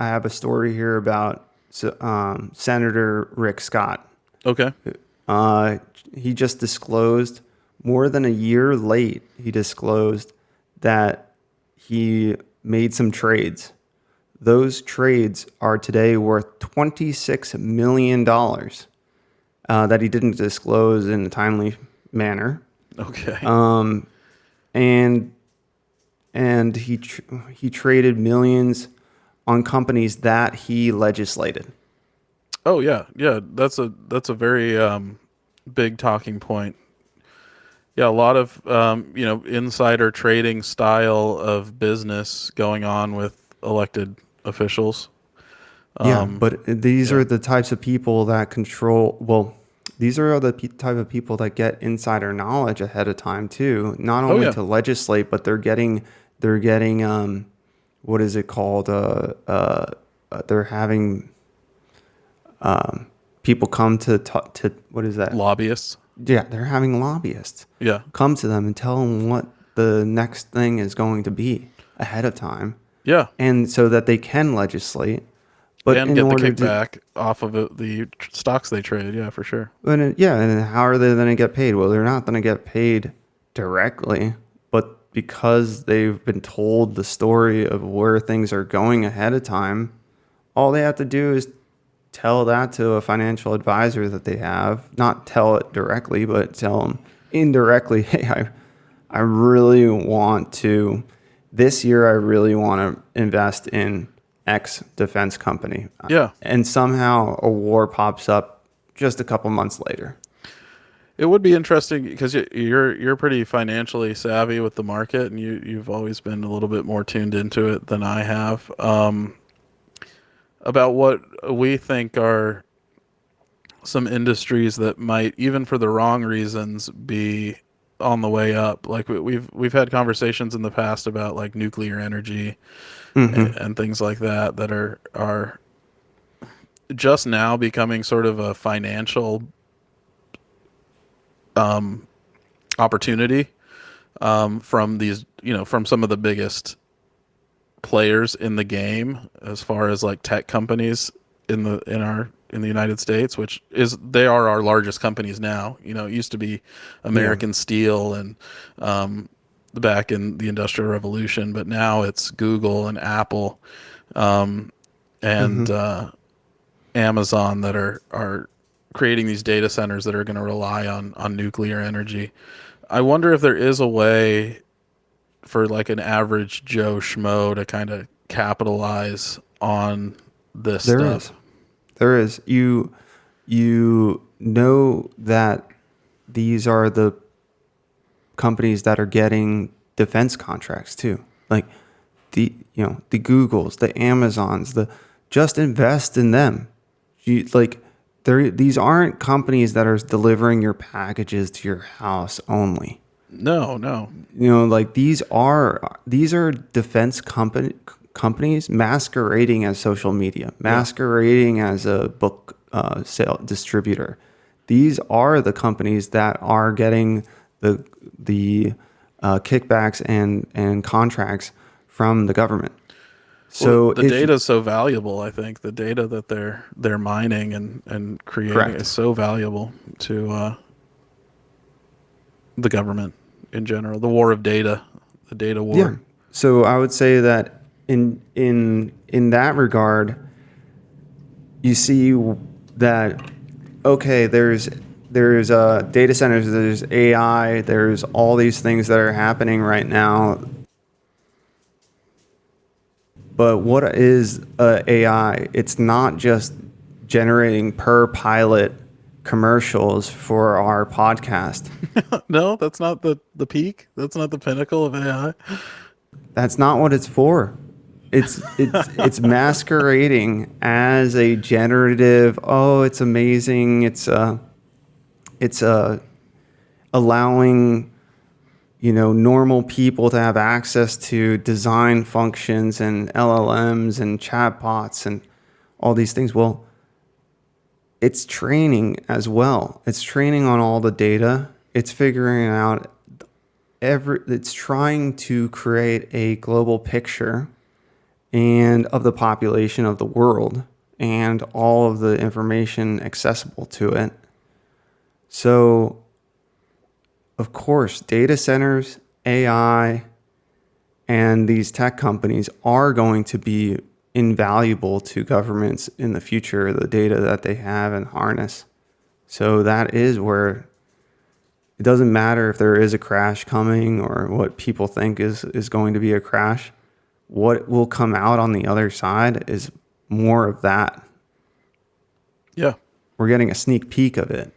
I have a story here about Senator Rick Scott. Okay. Uh, he just disclosed more than a year late. He disclosed that he made some trades. Those trades are today worth $26 million that he didn't disclose in a timely manner. Okay. And he traded millions on companies that he legislated. Oh yeah, yeah. That's a very big talking point. Yeah, a lot of insider trading style of business going on with elected officials. Yeah, but these Yeah. are the types of people that control. Well, these are the type of people that get insider knowledge ahead of time too. Not Oh only yeah. to legislate, but they're getting what is it called? They're having people come to what is that? Lobbyists. Yeah, they're having lobbyists Yeah. come to them and tell them what the next thing is going to be ahead of time, Yeah. and so that they can legislate. But And in get the order to, kickback off of the stocks they trade. Yeah, for sure. and how are they going to get paid? Well, they're not going to get paid directly, but because they've been told the story of where things are going ahead of time, all they have to do is tell that to a financial advisor that they have. Not tell it directly, but tell them indirectly, hey, I really want to, this year, I really want to invest in X defense company. Yeah. And somehow a war pops up just a couple months later. It would be interesting because you're pretty financially savvy with the market, and you've always been a little bit more tuned into it than I have. About what we think are some industries that might, even for the wrong reasons, be on the way up. Like we've had conversations in the past about like nuclear energy and things like that that are just now becoming sort of a financial opportunity from these, from some of the biggest players in the game as far as like tech companies in the United States, which is they are our largest companies now. It used to be Yeah. American Steel and back in the Industrial Revolution, but now it's Google and Apple and Amazon that are creating these data centers that are going to rely on nuclear energy. I wonder if there is a way for like an average Joe Schmo to kind of capitalize on this There stuff. is. There is. You know that these are the companies that are getting defense contracts too. Like the Googles, the Amazons, the just invest in them. These aren't companies that are delivering your packages to your house only. No, no. Like these are defense companies masquerading as social media, Yeah. masquerading as a book sale distributor. These are the companies that are getting the kickbacks and contracts from the government. Well, So the if data is so valuable. I think the data that they're mining and creating correct, is so valuable to the government in general. The war of data, the data yeah. war. So I would say that in that regard, you see that okay, there's data centers, there's AI, there's all these things that are happening right now. But what is AI? It's not just generating per pilot commercials for our podcast. No, that's not the peak. That's not the pinnacle of AI. That's not what it's for. It's masquerading as a generative. Oh, it's amazing. It's allowing normal people to have access to design functions and LLMs and chatbots and all these things. Well, it's training as well. It's training on all the data. It's figuring out it's trying to create a global picture and of the population of the world and all of the information accessible to it. So, of course, data centers, AI, and these tech companies are going to be invaluable to governments in the future, the data that they have and harness. So that is where it doesn't matter if there is a crash coming or what people think is going to be a crash. What will come out on the other side is more of that. Yeah. We're getting a sneak peek of it.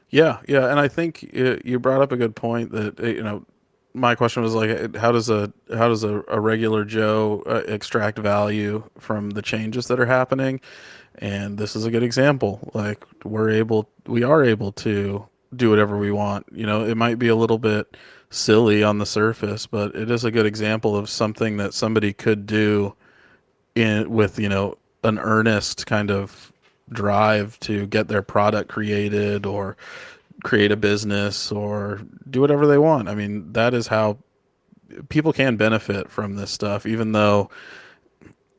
Yeah, and I think you brought up a good point that my question was like, how does a regular Joe extract value from the changes that are happening? And this is a good example. Like we are able to do whatever we want. It might be a little bit silly on the surface, but it is a good example of something that somebody could do in with an earnest kind of drive to get their product created or create a business or do whatever they want. I mean, that is how people can benefit from this stuff, even though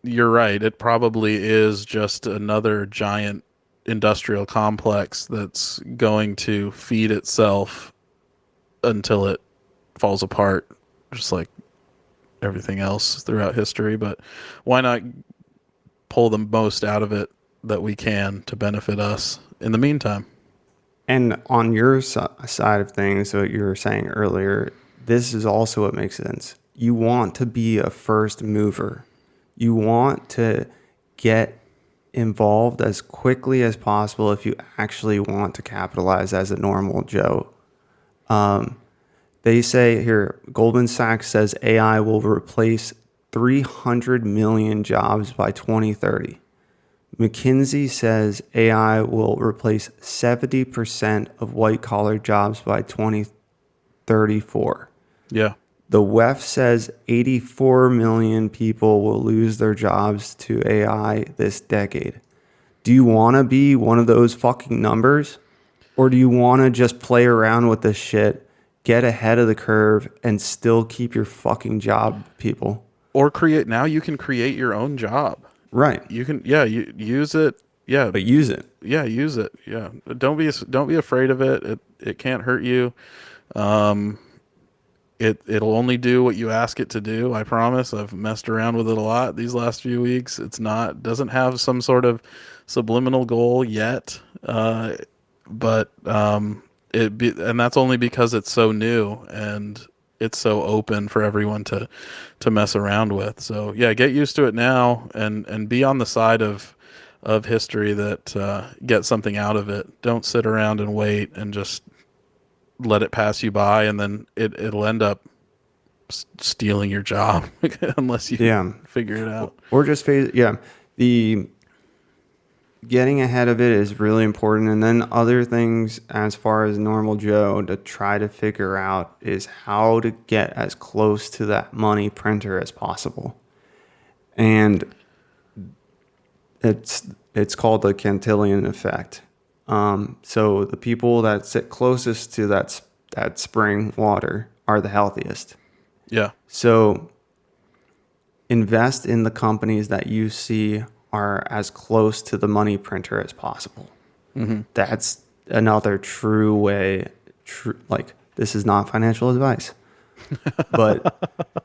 you're right. It probably is just another giant industrial complex that's going to feed itself until it falls apart, just like everything else throughout history. But why not pull the most out of it that we can to benefit us in the meantime? And on your side of things, what you were saying earlier, this is also what makes sense. You want to be a first mover. You want to get involved as quickly as possible if you actually want to capitalize as a normal Joe. They say here, Goldman Sachs says AI will replace 300 million jobs by 2030. McKinsey says AI will replace 70% of white collar jobs by 2034. Yeah. The WEF says 84 million people will lose their jobs to AI this decade. Do you want to be one of those fucking numbers? Or do you want to just play around with this shit, get ahead of the curve, and still keep your fucking job, people? Or now you can create your own job. Right. You can, yeah, you use it. Yeah. But use it. Yeah. Use it. Yeah. Don't be afraid of it. It can't hurt you. Um, it'll only do what you ask it to do. I promise. I've messed around with it a lot these last few weeks. Doesn't have some sort of subliminal goal yet. And that's only because it's so new and it's so open for everyone to mess around with. So yeah, get used to it now and be on the side of history that get something out of it. Don't sit around and wait and just let it pass you by, and then it'll end up stealing your job unless you Yeah. figure it out. Or just phase. Yeah. The getting ahead of it is really important. And then other things as far as normal Joe to try to figure out is how to get as close to that money printer as possible. And it's called the Cantillon effect. So the people that sit closest to that spring water are the healthiest. Yeah. So invest in the companies that you see are as close to the money printer as possible. Mm-hmm. That's another true way. Like, this is not financial advice, but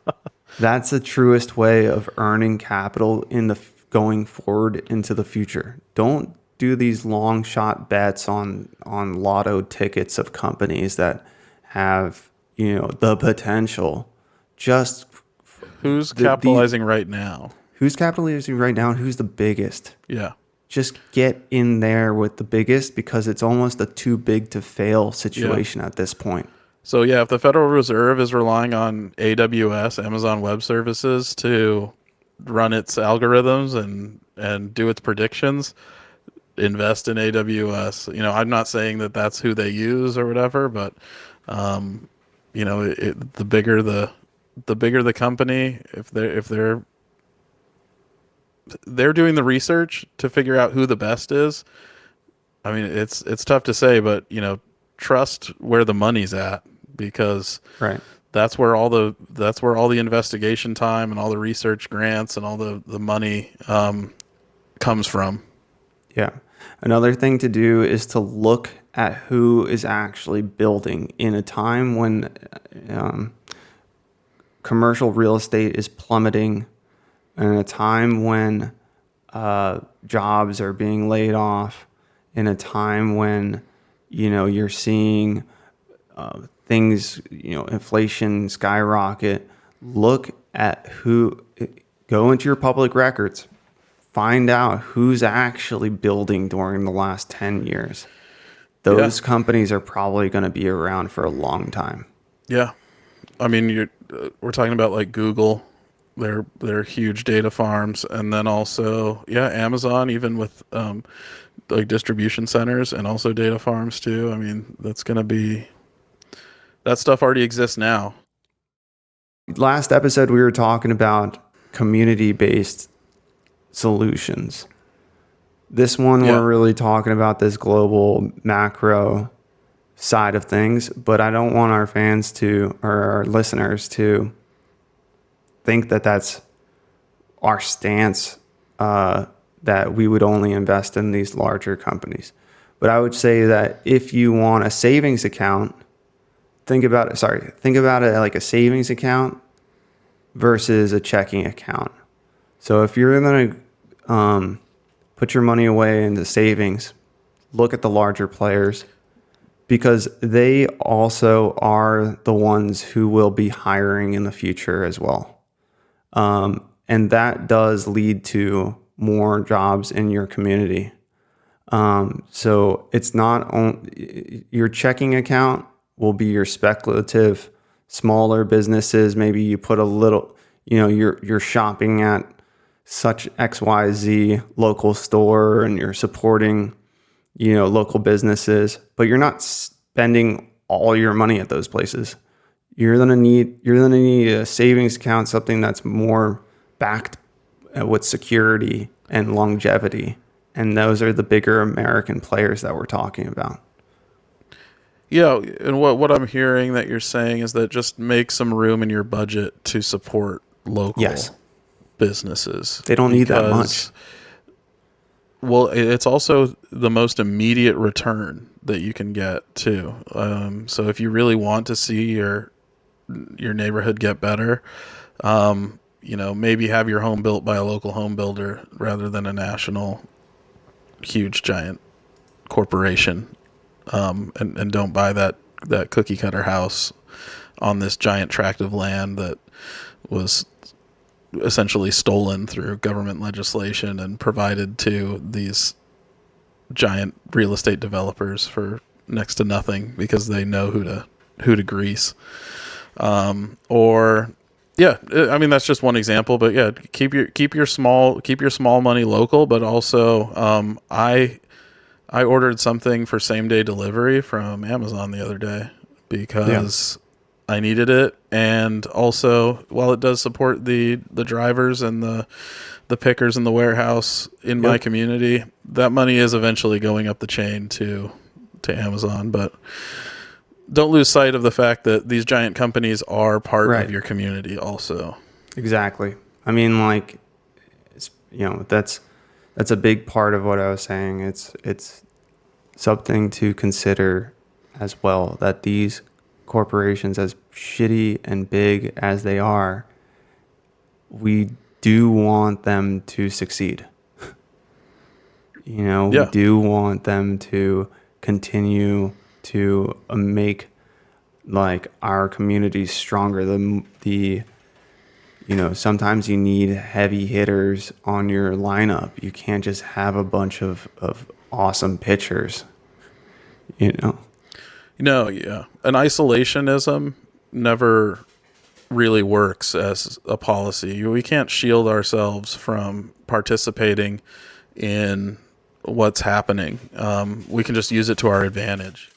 that's the truest way of earning capital in the going forward into the future. Don't do these long shot bets on lotto tickets of companies that have the potential. Just Who's capitalizing right now? Who's capitalizing right now and who's the biggest? Yeah. Just get in there with the biggest, because it's almost a too big to fail situation at this point. So yeah, if the Federal Reserve is relying on AWS, Amazon Web Services, to run its algorithms and do its predictions, invest in AWS. I'm not saying that that's who they use or whatever, but the bigger the company, if they're doing the research to figure out who the best is. I mean, it's tough to say, but trust where the money's at, because Right. that's where all the investigation time and all the research grants and all the money comes from. Yeah. Another thing to do is to look at who is actually building in a time when um, commercial real estate is plummeting, in a time when jobs are being laid off, in a time when you're seeing things, inflation skyrocket. Look at go into your public records, find out who's actually building during the last 10 years. Yeah, Those companies are probably going to be around for a long time. yeah. I mean, we're talking about like Google, they're huge data farms, and then also Amazon, even with like distribution centers and also data farms too. I mean, that stuff already exists now. Last episode, we were talking about community-based solutions. This one, Yeah, we're really talking about this global macro side of things, but I don't want our fans to, or our listeners to, think that that's our stance, that we would only invest in these larger companies. But I would say that if you want a savings account, think about it like a savings account versus a checking account. So if you're going to put your money away into savings, look at the larger players, because they also are the ones who will be hiring in the future as well. And that does lead to more jobs in your community. So it's not only your checking account will be your speculative smaller businesses. Maybe you put a little, you're shopping at such XYZ local store and you're supporting, local businesses, but you're not spending all your money at those places. You're gonna need a savings account, something that's more backed with security and longevity. And those are the bigger American players that we're talking about. yeah. And what I'm hearing that you're saying is that just make some room in your budget to support Yes, local businesses, they don't need that much. because well, it's also the most immediate return that you can get too. So if you really want to see your neighborhood get better, maybe have your home built by a local home builder rather than a national, huge, giant corporation, and don't buy that cookie cutter house on this giant tract of land that was essentially stolen through government legislation and provided to these giant real estate developers for next to nothing because they know who to grease. Or yeah, I mean that's just one example, but yeah, keep your small money local, but also I ordered something for same day delivery from Amazon the other day Yeah. because I needed it, and also while it does support the drivers and the pickers in the warehouse in my Yep. community, that money is eventually going up the chain to Amazon. But don't lose sight of the fact that these giant companies are part Right. of your community also. Exactly. I mean, like, that's a big part of what I was saying. It's something to consider as well, that these corporations, as shitty and big as they are, we do want them to succeed. We Yeah. do want them to continue to make like our communities stronger. Sometimes you need heavy hitters on your lineup. You can't just have a bunch of awesome pitchers, you know? No, yeah. An isolationism never really works as a policy. We can't shield ourselves from participating in what's happening. We can just use it to our advantage.